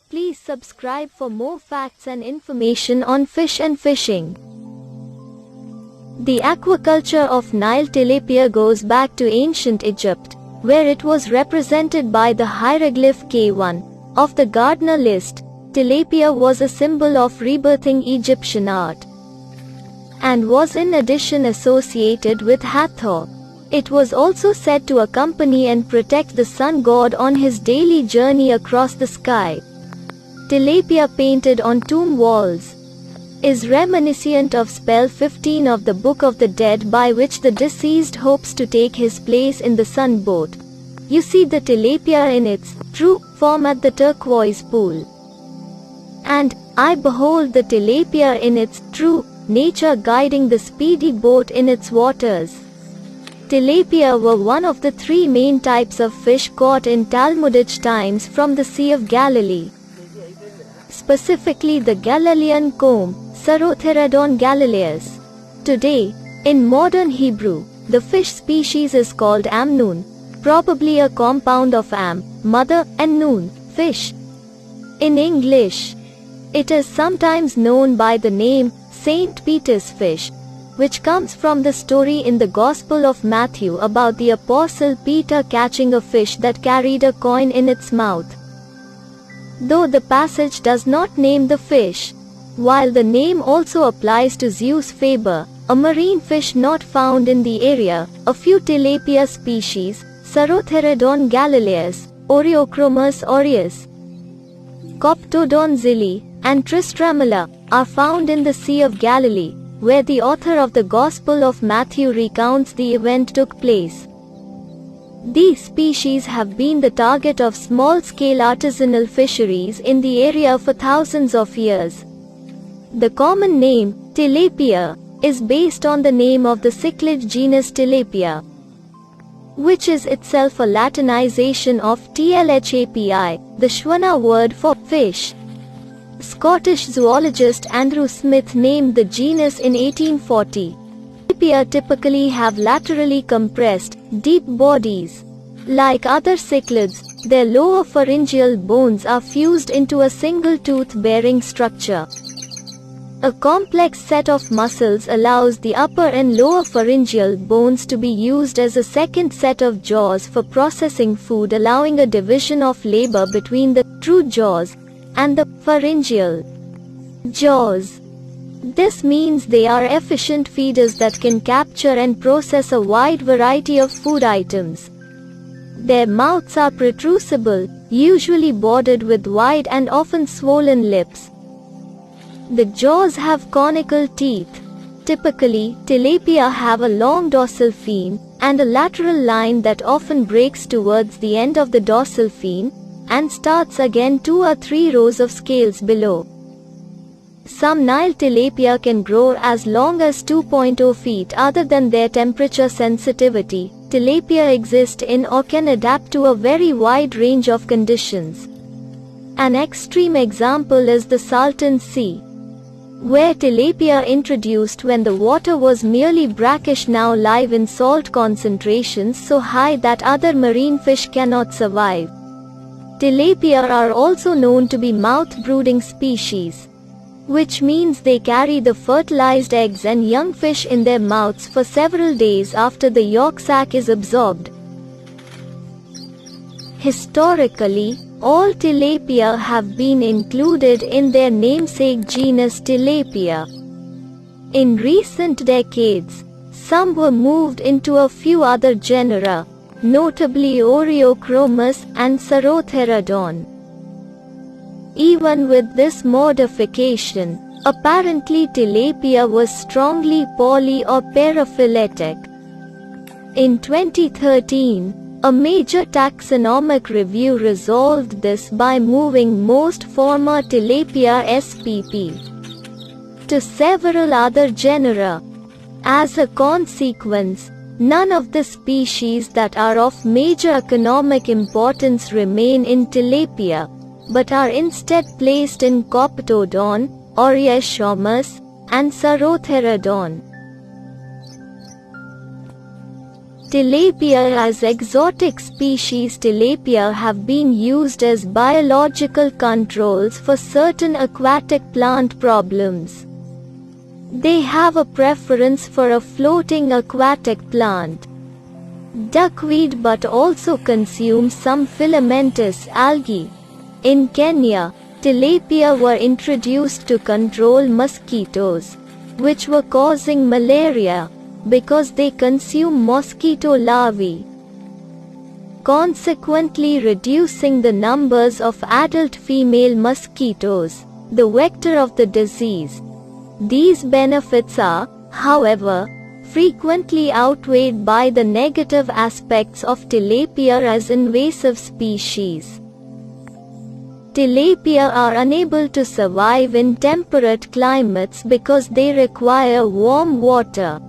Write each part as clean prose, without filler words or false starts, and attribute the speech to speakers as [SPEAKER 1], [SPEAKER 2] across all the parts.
[SPEAKER 1] Please subscribe for more facts and information on fish and fishing. The aquaculture of Nile tilapia goes back to ancient Egypt, where it was represented by the hieroglyph K1 of the Gardner list. Tilapia was a symbol of rebirthing Egyptian art, and was in addition associated with Hathor. It was also said to accompany and protect the sun god on his daily journey across the sky. Tilapia painted on tomb walls is reminiscent of spell 15 of the Book of the Dead, by which the deceased hopes to take his place in the sun boat. You see the tilapia in its true form at the turquoise pool, and I behold the tilapia in its true nature guiding the speedy boat in its waters. Tilapia were one of the three main types of fish caught in Talmudic times from the Sea of Galilee, specifically the Galilean comb, Sarotherodon galileus. Today, in modern Hebrew, the fish species is called amnoon, probably a compound of am, mother, and noon, fish. In English, it is sometimes known by the name St. Peter's fish, which comes from the story in the Gospel of Matthew about the Apostle Peter catching a fish that carried a coin in its mouth. Though the passage does not name the fish, while the name also applies to Zeus faber, a marine fish not found in the area, a few tilapia species, Sarotherodon galileus, Oreochromis aureus, Coptodon zili, and Tristramella, are found in the Sea of Galilee, where the author of the Gospel of Matthew recounts the event took place. These species have been the target of small-scale artisanal fisheries in the area for thousands of years. The common name, tilapia, is based on the name of the cichlid genus Tilapia, which is itself a Latinization of TLHAPI, the Shona word for fish. Scottish zoologist Andrew Smith named the genus in 1840. Tilapia typically have laterally compressed, deep bodies. Like other cichlids, their lower pharyngeal bones are fused into a single tooth-bearing structure. A complex set of muscles allows the upper and lower pharyngeal bones to be used as a second set of jaws for processing food, allowing a division of labor between the true jaws and the pharyngeal jaws. This means they are efficient feeders that can capture and process a wide variety of food items. Their mouths are protrusible, usually bordered with wide and often swollen lips. The jaws have conical teeth. Typically, tilapia have a long dorsal fin and a lateral line that often breaks towards the end of the dorsal fin and starts again 2 or 3 rows of scales below. Some Nile tilapia can grow as long as 2.0 feet. Other than their temperature sensitivity, tilapia exist in or can adapt to a very wide range of conditions. An extreme example is the Salton Sea, where tilapia introduced when the water was merely brackish now live in salt concentrations so high that other marine fish cannot survive. Tilapia are also known to be mouth-brooding species, which means they carry the fertilized eggs and young fish in their mouths for several days after the yolk sac is absorbed. Historically, all tilapia have been included in their namesake genus Tilapia. In recent decades, some were moved into a few other genera, notably Oreochromis and Sarotherodon. Even with this modification, apparently tilapia was strongly poly or paraphyletic. In 2013, a major taxonomic review resolved this by moving most former Tilapia spp to several other genera. As a consequence, none of the species that are of major economic importance remain in tilapia, but are instead placed in Coptodon, Oreochromis, and Sarotherodon. Tilapia as exotic species. Tilapia have been used as biological controls for certain aquatic plant problems. They have a preference for a floating aquatic plant, duckweed, but also consume some filamentous algae. In Kenya, tilapia were introduced to control mosquitoes, which were causing malaria, because they consume mosquito larvae, consequently reducing the numbers of adult female mosquitoes, the vector of the disease. These benefits are, however, frequently outweighed by the negative aspects of tilapia as invasive species. Tilapia are unable to survive in temperate climates because they require warm water.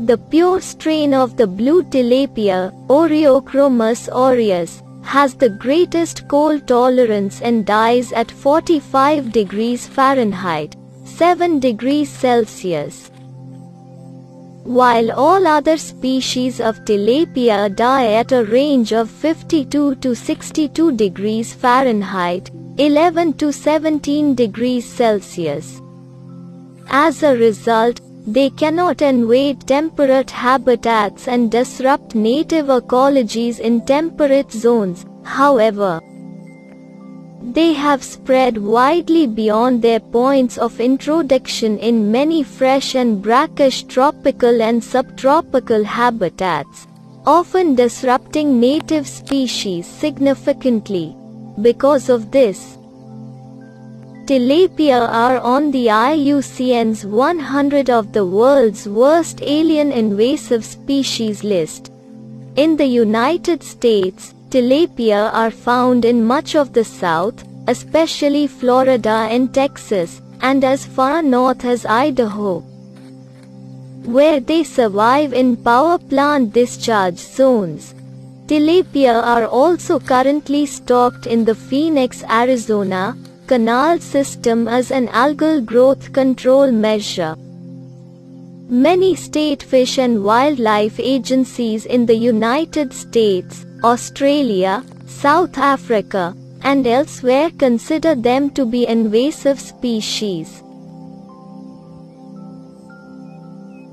[SPEAKER 1] The pure strain of the blue tilapia, Oreochromis aureus, has the greatest cold tolerance and dies at 45 degrees Fahrenheit, 7 degrees Celsius. While all other species of tilapia die at a range of 52 to 62 degrees Fahrenheit, 11 to 17 degrees Celsius. As a result, they cannot invade temperate habitats and disrupt native ecologies in temperate zones. However, they have spread widely beyond their points of introduction in many fresh and brackish tropical and subtropical habitats, often disrupting native species significantly. Because of this, tilapia are on the IUCN's 100 of the world's worst alien invasive species list. In the United States, tilapia are found in much of the South, especially Florida and Texas, and as far north as Idaho, where they survive in power plant discharge zones. Tilapia are also currently stocked in the Phoenix, Arizona, canal system as an algal growth control measure. Many state fish and wildlife agencies in the United States, Australia, South Africa, and elsewhere consider them to be invasive species.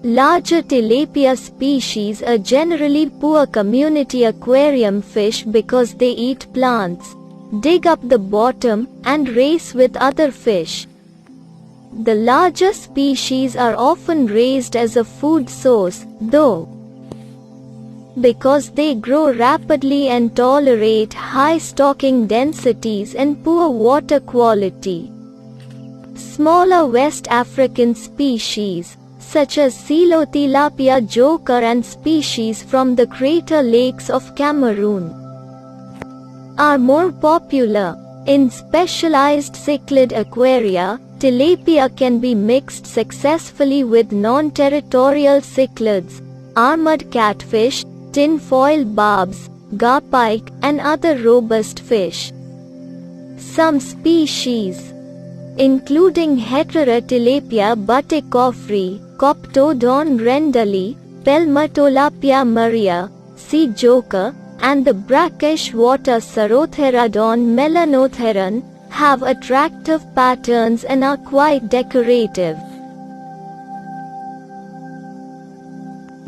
[SPEAKER 1] Larger tilapia species are generally poor community aquarium fish because they eat plants, dig up the bottom, and race with other fish. The larger species are often raised as a food source, though, because they grow rapidly and tolerate high stocking densities and poor water quality. Smaller West African species, such as Coelotilapia joker and species from the crater lakes of Cameroon, are more popular. In specialized cichlid aquaria, tilapia can be mixed successfully with non-territorial cichlids, armored catfish, tinfoil barbs, garpike, and other robust fish. Some species, including Heterotilapia buttacoffrey, Coptodon rendali, Pelmatolapia maria, sea joker, and the brackish water Sarotherodon melanotheron, have attractive patterns and are quite decorative.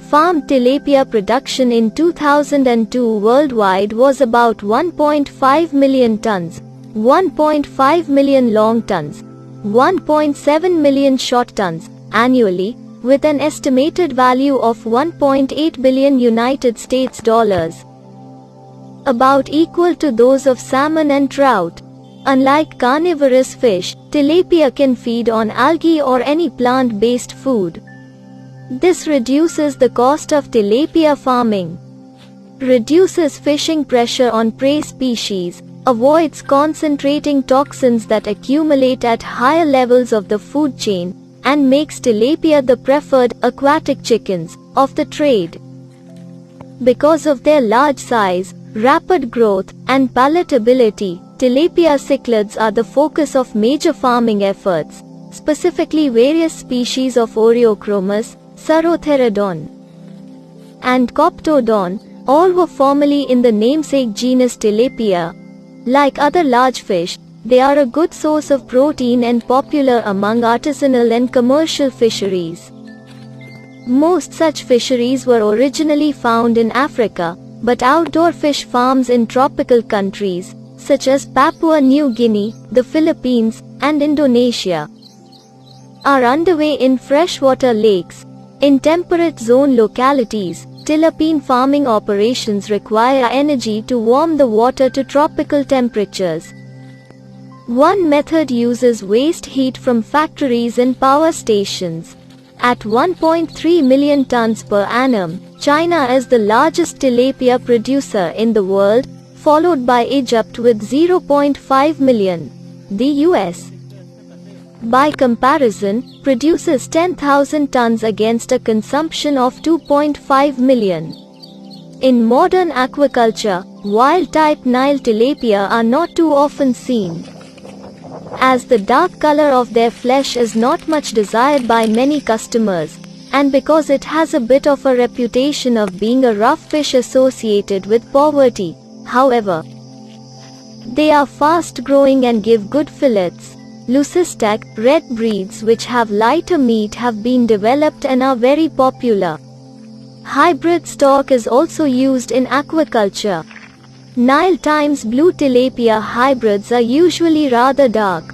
[SPEAKER 1] Farm tilapia production in 2002 worldwide was about 1.5 million tons, 1.5 million long tons, 1.7 million short tons annually, with an estimated value of $1.8 billion United States dollars, about equal to those of salmon and trout. Unlike carnivorous fish, tilapia can feed on algae or any plant-based food. This reduces the cost of tilapia farming, reduces fishing pressure on prey species, avoids concentrating toxins that accumulate at higher levels of the food chain, and makes tilapia the preferred aquatic chickens of the trade. Because of their large size, rapid growth, and palatability, tilapia cichlids are the focus of major farming efforts, specifically various species of Oreochromis, Sarotherodon, and Coptodon, all were formerly in the namesake genus Tilapia. Like other large fish, they are a good source of protein and popular among artisanal and commercial fisheries. Most such fisheries were originally found in Africa, but outdoor fish farms in tropical countries, such as Papua New Guinea, the Philippines, and Indonesia, are underway in freshwater lakes. In temperate zone localities, tilapia farming operations require energy to warm the water to tropical temperatures. One method uses waste heat from factories and power stations. At 1.3 million tons per annum, China is the largest tilapia producer in the world, followed by Egypt with 0.5 million. The US, by comparison, produces 10,000 tons against a consumption of 2.5 million. In modern aquaculture, wild-type Nile tilapia are not too often seen, as the dark color of their flesh is not much desired by many customers, and because it has a bit of a reputation of being a rough fish associated with poverty. However, they are fast-growing and give good fillets. Leucistic, red breeds which have lighter meat have been developed and are very popular. Hybrid stock is also used in aquaculture. Nile times blue tilapia hybrids are usually rather dark,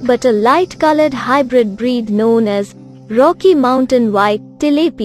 [SPEAKER 1] but a light-colored hybrid breed known as Rocky Mountain White tilapia